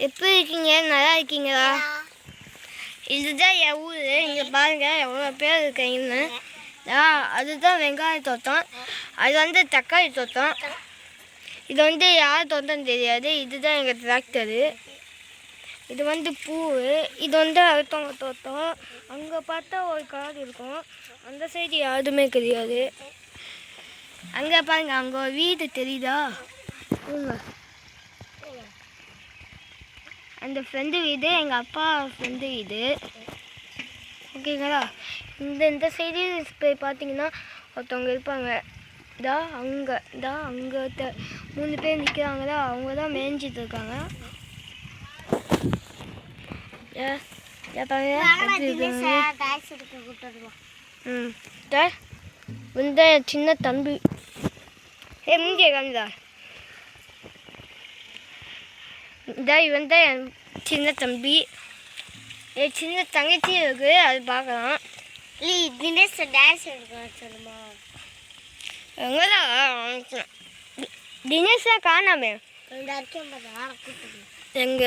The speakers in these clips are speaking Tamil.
எப்படி இருக்கீங்க? நல்லா இருக்கீங்களா? இதுதான் என் ஊர். இங்கே பாருங்கள் எவ்வளோ பேர் இருக்கீங்கன்னு. அதுதான் வெங்காய தோட்டம், அது வந்து தக்காளி தோட்டம், இது வந்து யார் தோட்டம் தெரியாது. இதுதான் எங்கள் டிராக்டரு. இது வந்து பூ, இது வந்து அடுத்தவங்க தோட்டம். அங்கே பார்த்தா ஒரு காடு இருக்கும், அந்த சைடு யாருமே கிடையாது. அங்கே பாருங்க, அங்கே ஒரு வீடு தெரியுதா? அந்த ஃப்ரெண்டு வீடு எங்கள் அப்பா ஃப்ரெண்டு வீடு. ஓகேங்களா? இந்த சைடு போய் பார்த்தீங்கன்னா ஒருத்தவங்க இருப்பாங்க. அங்கே 3 பேர் நிற்கிறாங்களா, அவங்க தான் மேய்ஞ்சிட்டு இருக்காங்க. இந்த சின்ன தம்பி முந்திய காமிதா, இவன் தான் என் சின்ன தம்பி. என் சின்ன தங்கச்சி இருக்கு, அது பார்க்கலாம். தினேஷ் டான்ஸ் சொல்லுமா? எங்கதான் தினேஷா காணாமே. எங்க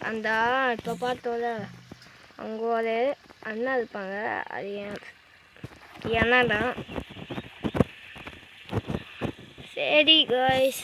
அந்த இப்போ பார்த்தோல அவங்க ஒரு அண்ணா இருப்பாங்க, அது என் அண்ணா தான். சரி காய்ஸ்.